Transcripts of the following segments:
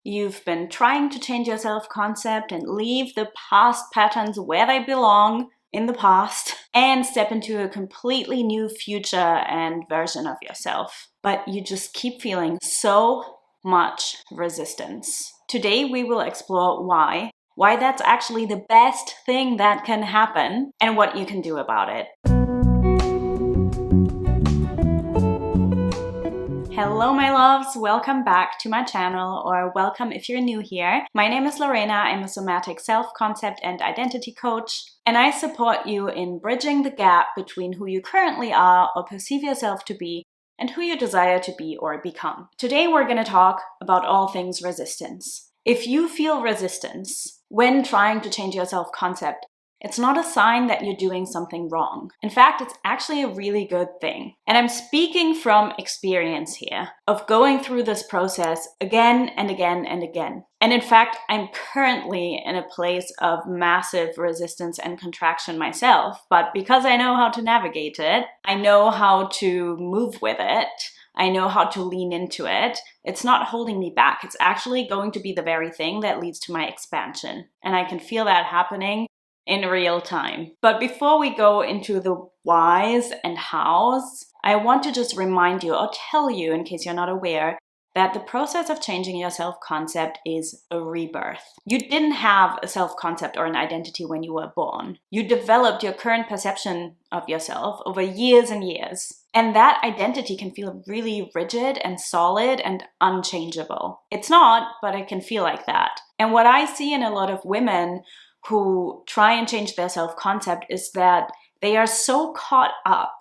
You've been trying to change your self-concept and leave the past patterns where they belong in the past and step into a completely new future and version of yourself. But you just keep feeling so much resistance. Today we will explore why that's actually the best thing that can happen and what you can do about it. Hello my loves, welcome back to my channel, or welcome if you're new here. My name is Lorena, I'm a somatic self-concept and identity coach, and I support you in bridging the gap between who you currently are or perceive yourself to be and who you desire to be or become. Today we're going to talk about all things resistance. If you feel resistance when trying to change your self-concept, it's not a sign that you're doing something wrong. In fact, it's actually a really good thing. And I'm speaking from experience here of going through this process again and again and again. And in fact, I'm currently in a place of massive resistance and contraction myself. But because I know how to navigate it, I know how to move with it, I know how to lean into it. It's not holding me back. It's actually going to be the very thing that leads to my expansion. And I can feel that happening in real time. But before we go into the whys and hows, I want to just remind you or tell you, in case you're not aware, that the process of changing your self-concept is a rebirth. You didn't have a self-concept or an identity when you were born. You developed your current perception of yourself over years and years. And that identity can feel really rigid and solid and unchangeable. It's not, but it can feel like that. And what I see in a lot of women who try and change their self-concept is that they are so caught up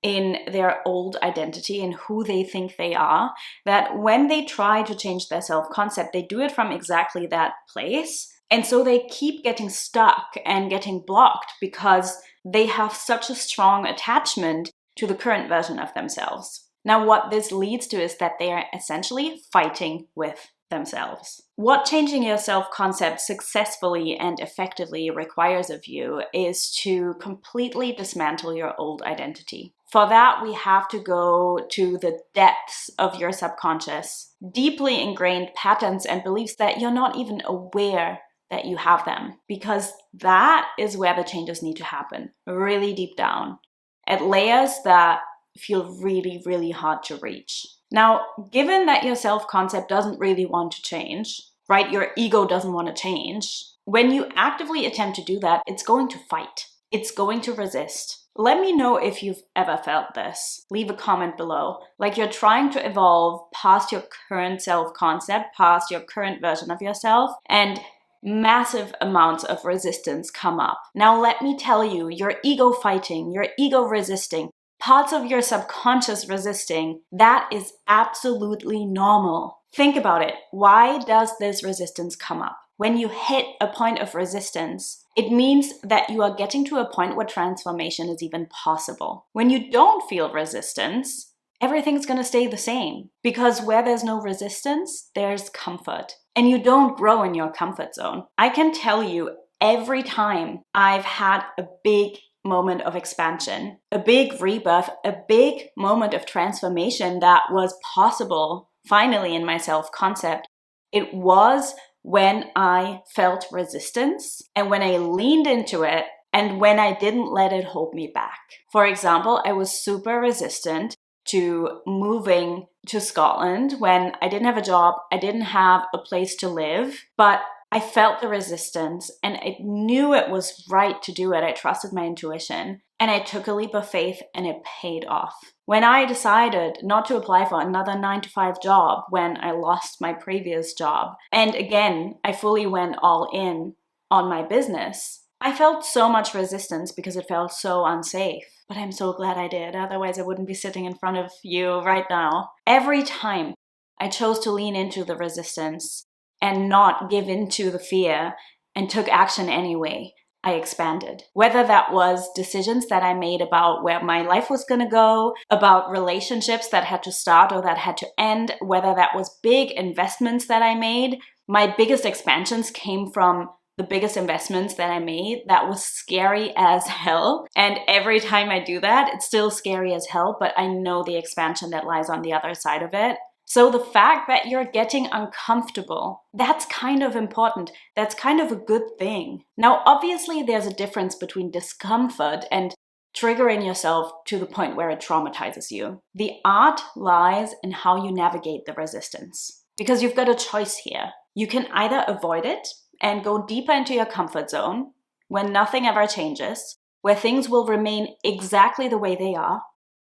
in their old identity and who they think they are, that when they try to change their self-concept, they do it from exactly that place. And so they keep getting stuck and getting blocked because they have such a strong attachment to the current version of themselves. Now, what this leads to is that they are essentially fighting with themselves. What changing your self-concept successfully and effectively requires of you is to completely dismantle your old identity. For that, we have to go to the depths of your subconscious, deeply ingrained patterns and beliefs that you're not even aware that you have them, because that is where the changes need to happen, really deep down, at layers that feel really, really hard to reach. Now, given that your self-concept doesn't really want to change, right? Your ego doesn't want to change. When you actively attempt to do that, it's going to fight. It's going to resist. Let me know if you've ever felt this. Leave a comment below. Like you're trying to evolve past your current self-concept, past your current version of yourself, and massive amounts of resistance come up. Now, let me tell you, your ego fighting, your ego resisting, parts of your subconscious resisting, that is absolutely normal. Think about it. Why does this resistance come up? When you hit a point of resistance, it means that you are getting to a point where transformation is even possible. When you don't feel resistance, everything's going to stay the same, because where there's no resistance, there's comfort. And you don't grow in your comfort zone. I can tell you, every time I've had a big moment of expansion, a big rebirth, a big moment of transformation that was possible finally in my self-concept, it was when I felt resistance and when I leaned into it and when I didn't let it hold me back. For example, I was super resistant to moving to Scotland when I didn't have a job, I didn't have a place to live, but I felt the resistance and I knew it was right to do it. I trusted my intuition and I took a leap of faith and it paid off. When I decided not to apply for another 9-to-5 job when I lost my previous job, and again, I fully went all in on my business, I felt so much resistance because it felt so unsafe. But I'm so glad I did. Otherwise, I wouldn't be sitting in front of you right now. Every time I chose to lean into the resistance and not give in to the fear and took action anyway, I expanded. Whether that was decisions that I made about where my life was gonna go, about relationships that had to start or that had to end, whether that was big investments that I made, my biggest expansions came from the biggest investments that I made. That was scary as hell. And every time I do that, it's still scary as hell, but I know the expansion that lies on the other side of it. So the fact that you're getting uncomfortable, that's kind of important. That's kind of a good thing. Now, obviously, there's a difference between discomfort and triggering yourself to the point where it traumatizes you. The art lies in how you navigate the resistance, because you've got a choice here. You can either avoid it and go deeper into your comfort zone where nothing ever changes, where things will remain exactly the way they are,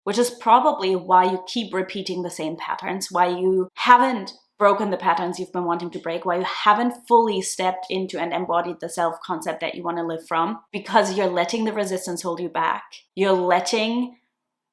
which is probably why you keep repeating the same patterns, why you haven't broken the patterns you've been wanting to break, why you haven't fully stepped into and embodied the self-concept that you want to live from, because you're letting the resistance hold you back. You're letting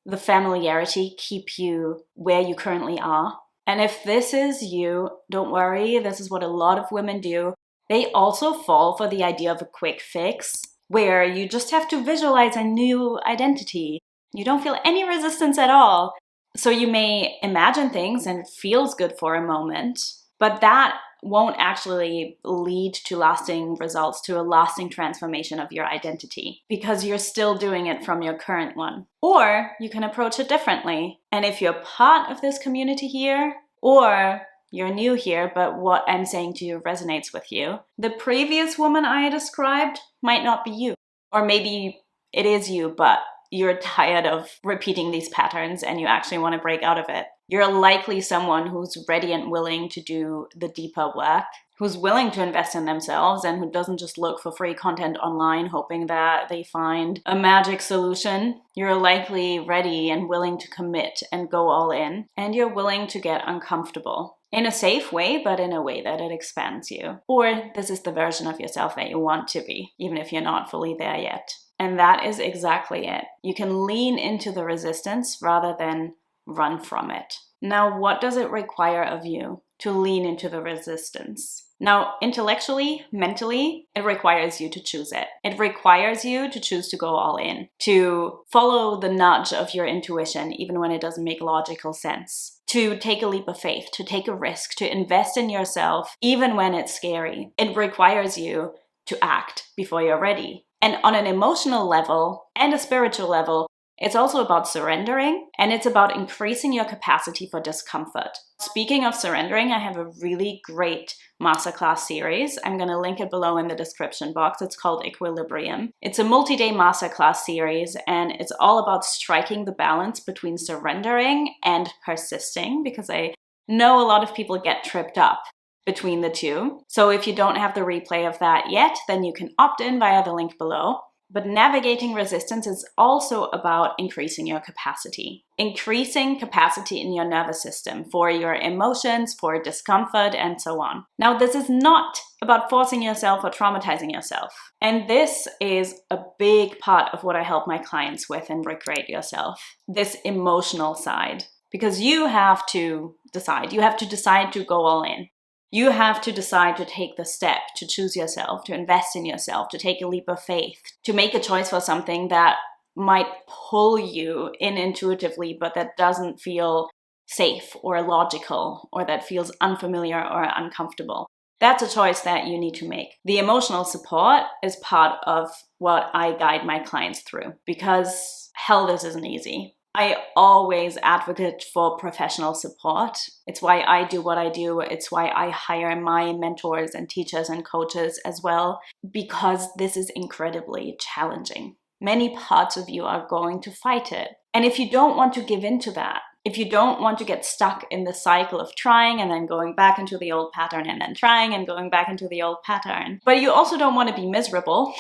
the familiarity keep you where you currently are. And if this is you, don't worry, this is what a lot of women do. They also fall for the idea of a quick fix, where you just have to visualize a new identity. You don't feel any resistance at all. So you may imagine things and it feels good for a moment, but that won't actually lead to lasting results, to a lasting transformation of your identity, because you're still doing it from your current one. Or you can approach it differently. And if you're part of this community here, or you're new here, but what I'm saying to you resonates with you, the previous woman I described might not be you. Or maybe it is you, but you're tired of repeating these patterns and you actually want to break out of it. You're likely someone who's ready and willing to do the deeper work, who's willing to invest in themselves, and who doesn't just look for free content online hoping that they find a magic solution. You're likely ready and willing to commit and go all in, and you're willing to get uncomfortable. In a safe way, but in a way that it expands you. Or this is the version of yourself that you want to be, even if you're not fully there yet. And that is exactly it. You can lean into the resistance rather than run from it. Now, what does it require of you to lean into the resistance? Now, intellectually, mentally, it requires you to choose it. It requires you to choose to go all in, to follow the nudge of your intuition, even when it doesn't make logical sense, to take a leap of faith, to take a risk, to invest in yourself, even when it's scary. It requires you to act before you're ready. And on an emotional level and a spiritual level, it's also about surrendering, and it's about increasing your capacity for discomfort. Speaking of surrendering, I have a really great masterclass series. I'm going to link it below in the description box. It's called Equilibrium. It's a multi-day masterclass series, and it's all about striking the balance between surrendering and persisting, because I know a lot of people get tripped up between the two. So if you don't have the replay of that yet, then you can opt in via the link below. But navigating resistance is also about increasing your capacity. Increasing capacity in your nervous system for your emotions, for discomfort, and so on. Now, this is not about forcing yourself or traumatizing yourself. And this is a big part of what I help my clients with in Recreate Yourself. This emotional side. Because you have to decide. You have to decide to go all in. You have to decide to take the step, to choose yourself, to invest in yourself, to take a leap of faith, to make a choice for something that might pull you in intuitively, but that doesn't feel safe or logical, or that feels unfamiliar or uncomfortable. That's a choice that you need to make. The emotional support is part of what I guide my clients through, because hell, this isn't easy. I always advocate for professional support. It's why I do what I do. It's why I hire my mentors and teachers and coaches as well, because this is incredibly challenging. Many parts of you are going to fight it. And if you don't want to give in to that, if you don't want to get stuck in the cycle of trying and then going back into the old pattern and then trying and going back into the old pattern, but you also don't want to be miserable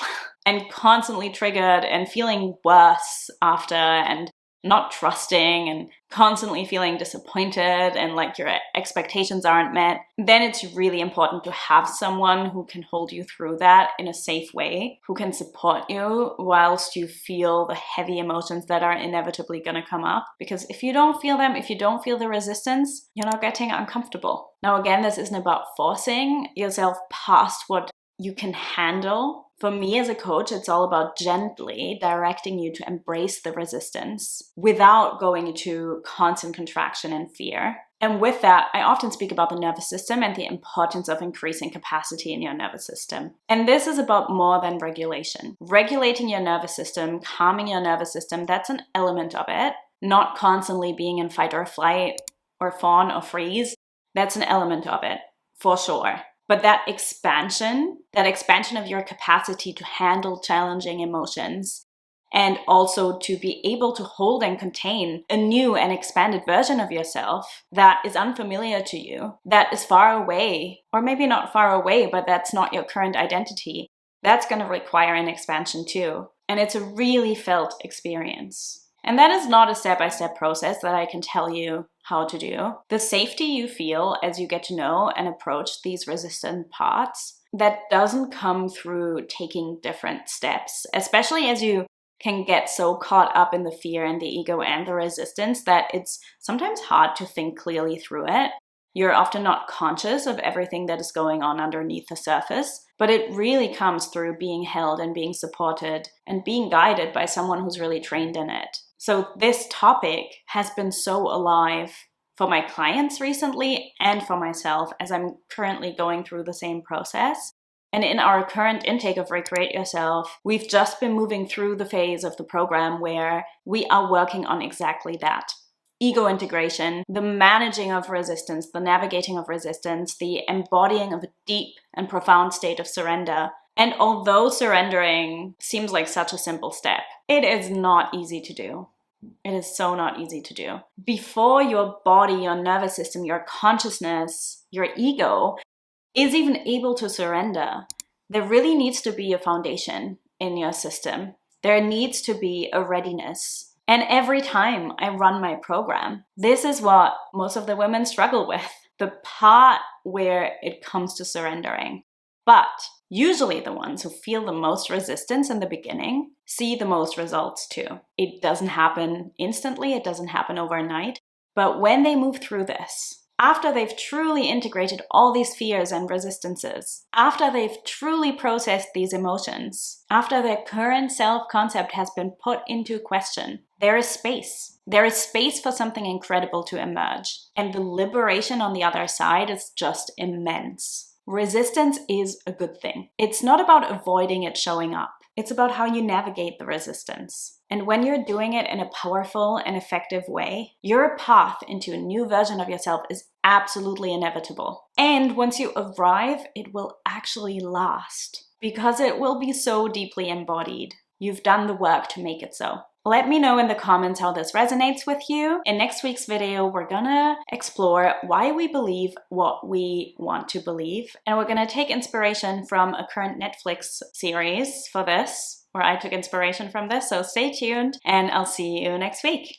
and constantly triggered and feeling worse after and not trusting and constantly feeling disappointed and like your expectations aren't met, then it's really important to have someone who can hold you through that in a safe way, who can support you whilst you feel the heavy emotions that are inevitably going to come up. Because if you don't feel them, if you don't feel the resistance, you're not getting uncomfortable. Now, again, this isn't about forcing yourself past what you can handle. For me as a coach, it's all about gently directing you to embrace the resistance without going into constant contraction and fear. And with that, I often speak about the nervous system and the importance of increasing capacity in your nervous system. And this is about more than regulation. Regulating your nervous system, calming your nervous system, that's an element of it. Not constantly being in fight or flight, or fawn or freeze, that's an element of it, for sure. But that expansion of your capacity to handle challenging emotions, and also to be able to hold and contain a new and expanded version of yourself that is unfamiliar to you, that is far away, or maybe not far away, but that's not your current identity, that's going to require an expansion too. And it's a really felt experience. And that is not a step-by-step process that I can tell you how to do. The safety you feel as you get to know and approach these resistant parts, that doesn't come through taking different steps, especially as you can get so caught up in the fear and the ego and the resistance that it's sometimes hard to think clearly through it. You're often not conscious of everything that is going on underneath the surface, but it really comes through being held and being supported and being guided by someone who's really trained in it. So this topic has been so alive for my clients recently and for myself as I'm currently going through the same process. And in our current intake of Recreate Yourself, we've just been moving through the phase of the program where we are working on exactly that. Ego integration, the managing of resistance, the navigating of resistance, the embodying of a deep and profound state of surrender. And although surrendering seems like such a simple step, it is not easy to do. It is so not easy to do. Before your body, your nervous system, your consciousness, your ego is even able to surrender, there really needs to be a foundation in your system. There needs to be a readiness. And every time I run my program, this is what most of the women struggle with, the part where it comes to surrendering. But usually the ones who feel the most resistance in the beginning see the most results too. It doesn't happen instantly, it doesn't happen overnight, but when they move through this, after they've truly integrated all these fears and resistances, after they've truly processed these emotions, after their current self-concept has been put into question, there is space. There is space for something incredible to emerge. And the liberation on the other side is just immense. Resistance is a good thing. It's not about avoiding it showing up. It's about how you navigate the resistance. And when you're doing it in a powerful and effective way, your path into a new version of yourself is absolutely inevitable. And once you arrive, it will actually last because it will be so deeply embodied. You've done the work to make it so. Let me know in the comments how this resonates with you. In next week's video, we're gonna explore why we believe what we want to believe. And we're gonna take inspiration from a current Netflix series for this, where I took inspiration from this. So stay tuned and I'll see you next week.